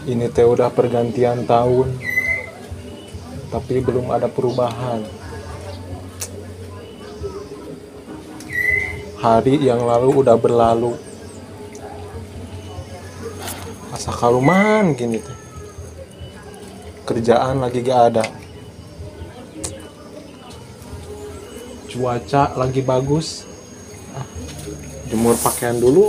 Ini teh udah pergantian tahun, tapi belum ada perubahan. Hari yang lalu udah berlalu. Asa kaluman gini teh. Kerjaan lagi gak ada. Cuaca lagi bagus. Jemur pakaian dulu.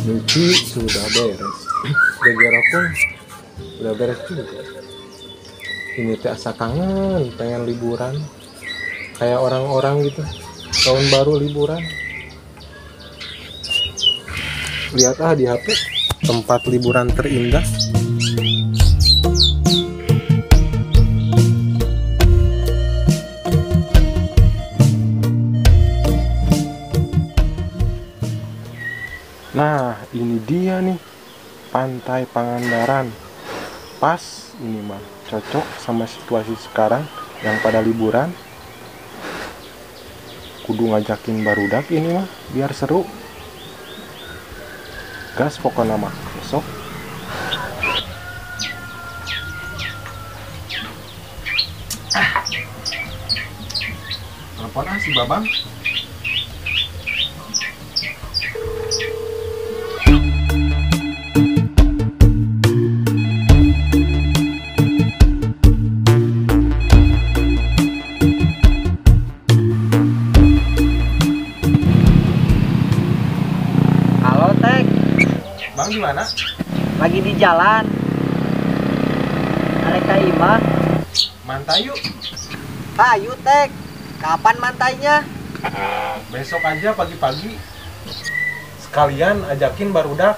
Nyuci sudah beres. Gegara pun udah beres juga. Ini teh asa kangen, pengen liburan. Kayak orang-orang gitu. Tahun baru liburan. Lihat di HP tempat liburan terindah. Nah, ini dia nih, Pantai Pangandaran. Pas ini mah, cocok sama situasi sekarang yang pada liburan. Kudu ngajakin barudak ini mah, biar seru. Gas pokoknya mah, besok. Telepon si Babang. Bang di mana? Lagi di jalan. Mereka Imah. Mantai yuk. Ayo Tek. Kapan mantainya? Besok aja pagi-pagi. Sekalian ajakin barudak.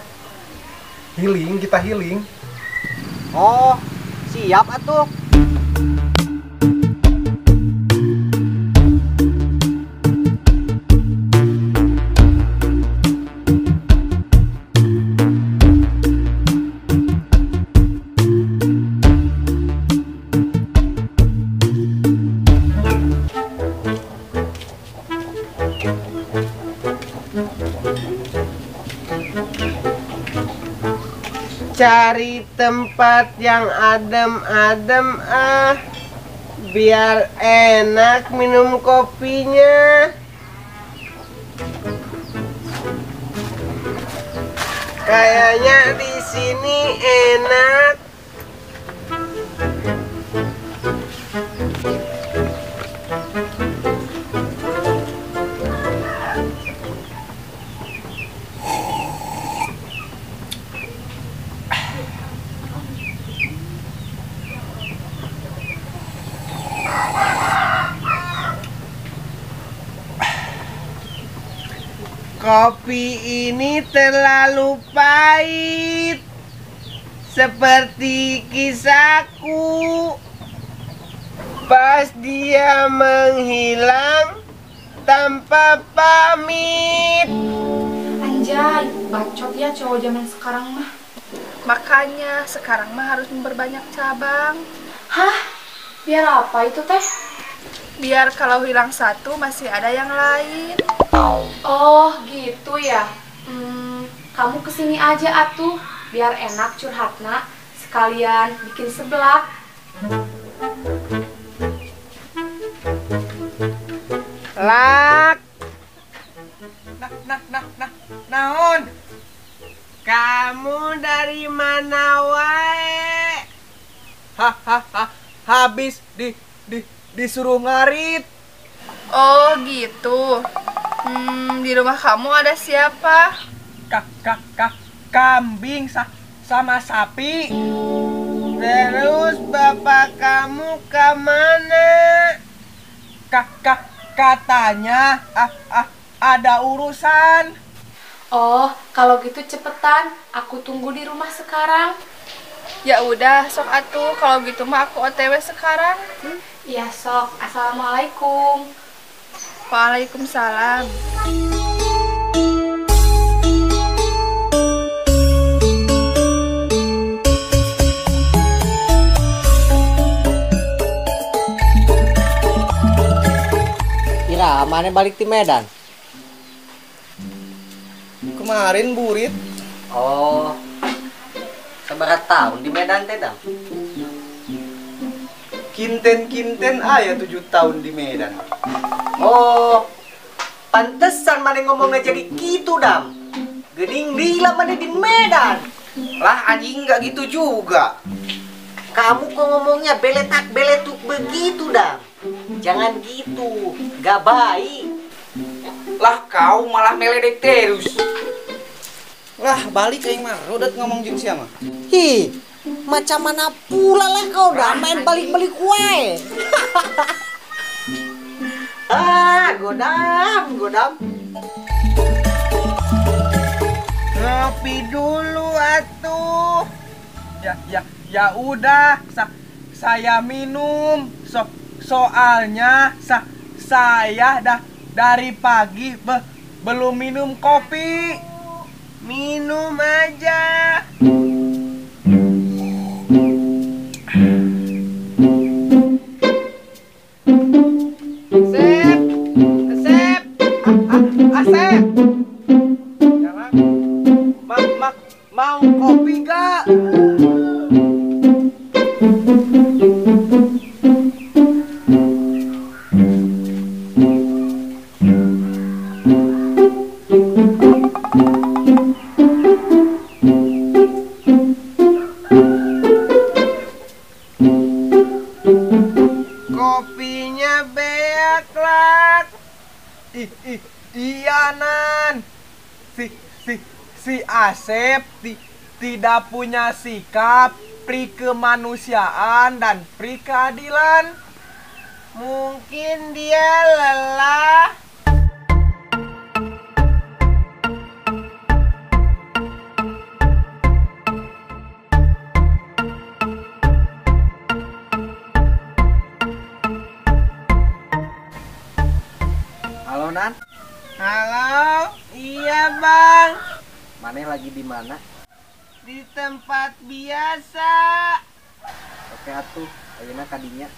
Healing, kita healing. Oh, siap atuh. Cari tempat yang adem-adem biar enak minum kopinya. Kayaknya di sini enak. Kopi ini terlalu pahit, seperti kisahku. Pas dia menghilang tanpa pamit. Anjay, bacot ya cowok zaman sekarang mah. Makanya sekarang mah harus memperbanyak cabang. Hah? Biar apa itu teh? Biar kalau hilang satu masih ada yang lain. Oh gitu ya. Kamu kesini aja atuh, biar enak curhatna, sekalian bikin seblak. Lak. Naon? Kamu dari mana wae? Habis disuruh ngarit. Oh gitu. Di rumah kamu ada siapa? Kambing sama sapi. Terus bapak kamu kemana? Katanya ada urusan. Oh, kalau gitu cepetan. Aku tunggu di rumah sekarang. Ya udah, sok atuh. Kalau gitu mah aku OTW sekarang. Iya sok. Assalamualaikum. Waalaikumsalam. Ira, mana balik di Medan? Kemarin burit. Oh, seberapa tahun di Medan teh, Dam? Kinten aya 7 tahun di Medan. Oh, pantesan mana ngomongnya jadi gitu, Dam. Gening lila mana di Medan. Lah anjing nggak gitu juga. Kamu kok ngomongnya beletak-beletuk begitu, Dam? Jangan gitu, gak baik. Lah kau malah meledek terus. Lah balik aing mah rodat ngomong jeung sia mah. Hi, macam mana pula lah kau dah main balik-balik wae. Godam. Ngopi dulu atuh. Ya udah, saya minum. Soalnya saya dari pagi belum minum kopi. Minum aja. Asep. Mau kopi gak? Kopinya beak lak. Iya Nan. Si Asep tidak punya sikap pri kemanusiaan dan pri keadilan. Mungkin dia lelah. Halo, Nan. Halo, iya Bang. Mana lagi di mana? Di tempat biasa. Oke atuh, ayeuna kadinya.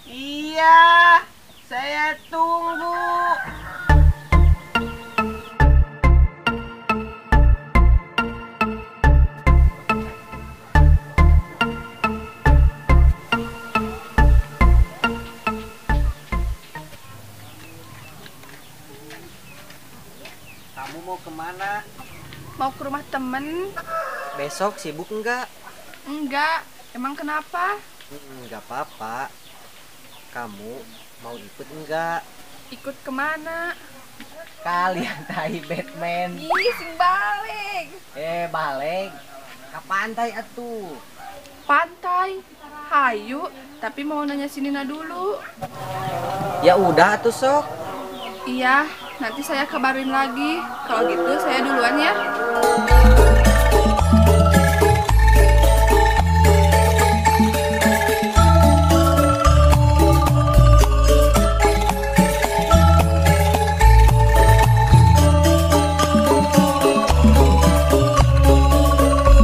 Iya, saya tunggu. Kamu mau kemana? Mau ke rumah temen? Besok sibuk enggak? Enggak. Emang kenapa? Enggak apa-apa. Kamu mau ikut enggak? Ikut kemana? Kalian tai Batman. Ih, sing balik. Balik. Ke pantai atuh. Pantai. Hayu, tapi mau nanya si Nina dulu. Ya udah atuh sok. Iya, nanti saya kabarin lagi. Kalau gitu saya duluan ya.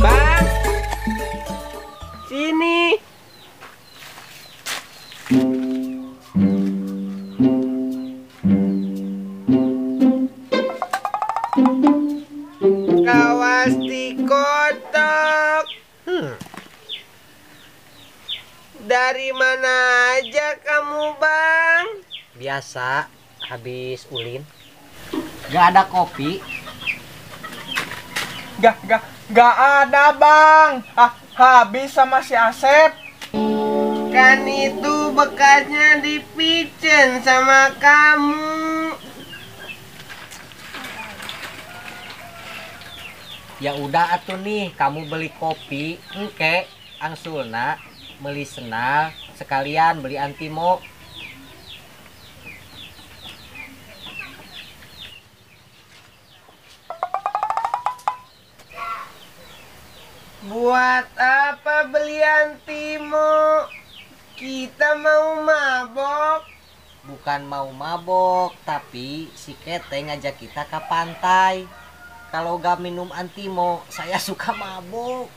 Bang, sini. Kawas dikotok. Dari mana aja kamu, Bang? Biasa habis ulin. Gak ada kopi. Gak ada, Bang. Habis sama si Asep. Kan itu bekasnya dipicen sama kamu. Ya udah atuh nih, kamu beli kopi, engke angsulna beli senal sekalian beli antimo. Buat apa beli antimo? Kita mau mabok. Bukan mau mabok, tapi si Kete ngajak kita ke pantai. Kalau gak minum antimo, saya suka mabuk.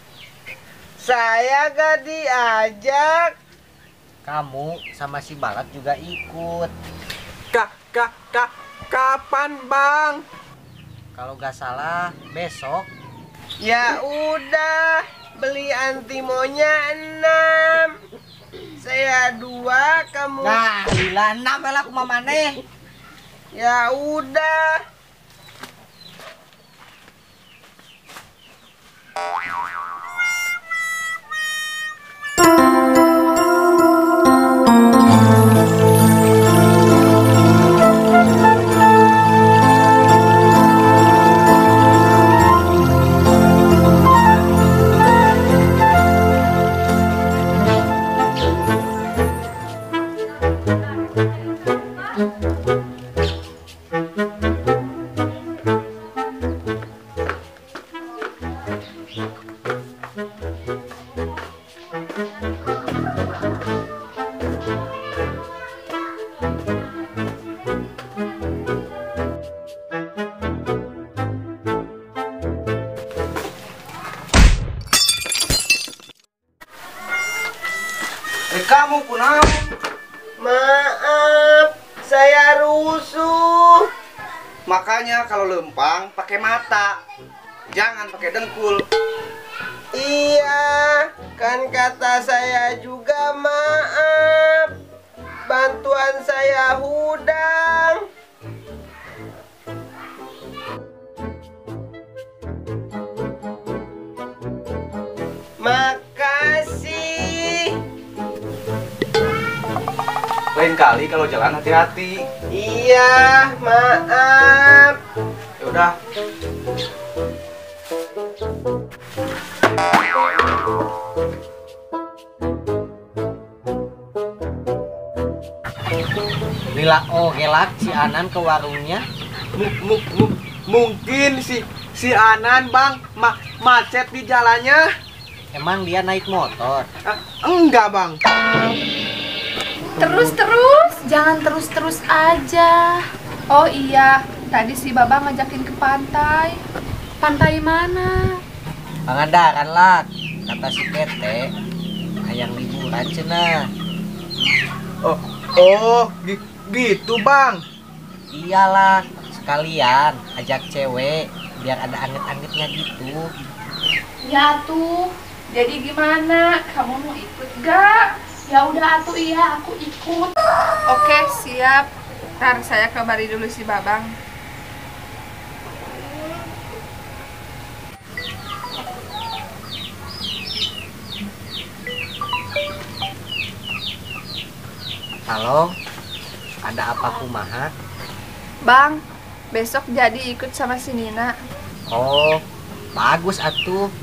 Saya gak diajak. Kamu sama si Balak juga ikut. Kapan bang? Kalau gak salah, besok. Ya udah, beli antimonya 6. Saya 2, kamu. Nah, lila 6 lah aku maneh. Ya udah. Kamu kunaon? Maaf, saya rusuh. Makanya kalau lempang pakai mata, jangan pakai dengkul. Iya, kan kata saya juga maaf. Bantuan saya hudang. Makasih. Lain kali kalau jalan hati-hati. Iya, maaf. Ya udah. Lila gelak si Anan ke warungnya. Mungkin si Anan bang macet di jalannya. Emang dia naik motor? Enggak bang. Terus, jangan terus aja. Oh iya, tadi si Baba ngajakin ke pantai. Pantai mana? Pangandaran lah, kata si Kete. Hayang liburan cenah. Oh, gitu bang. Iyalah, sekalian ajak cewek biar ada anget-angetnya gitu. Ya tuh, jadi gimana? Kamu mau ikut gak? Ya udah atuh iya, aku ikut. Oke, siap. Ntar saya kabari dulu si Babang. Halo, ada apa kumaha? Bang, besok jadi ikut sama si Nina. Oh, bagus atuh.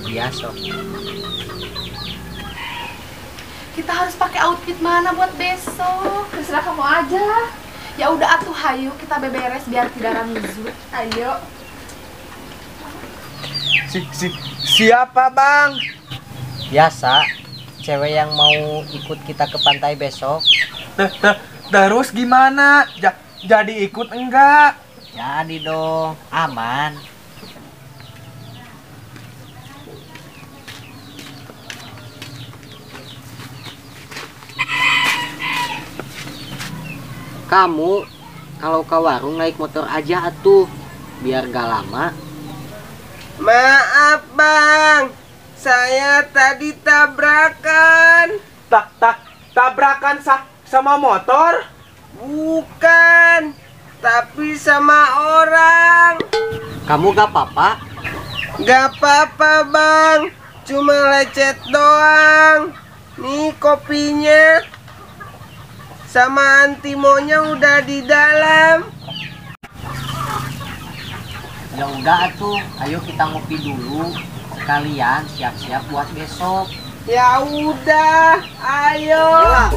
Biasa. Kita harus pakai outfit mana buat besok? Terserah kamu aja. Ya udah atuh, hayu kita beberes biar tidak ramizut. Ayo. Siapa bang? Biasa, cewek yang mau ikut kita ke pantai besok. Terus gimana? Jadi ikut enggak? Jadi dong, aman. Kamu kalau ke warung naik motor aja atuh, biar gak lama. Maaf bang, saya tadi tabrakan. Tabrakan sama motor? Bukan, tapi sama orang. Kamu gak apa-apa? Gak apa-apa bang, cuma lecet doang. Nih kopinya. Sama antimonya udah di dalam. Ya udah atuh, ayo kita ngopi dulu. Sekalian siap-siap buat besok. Ya udah, ayo. Ayolah.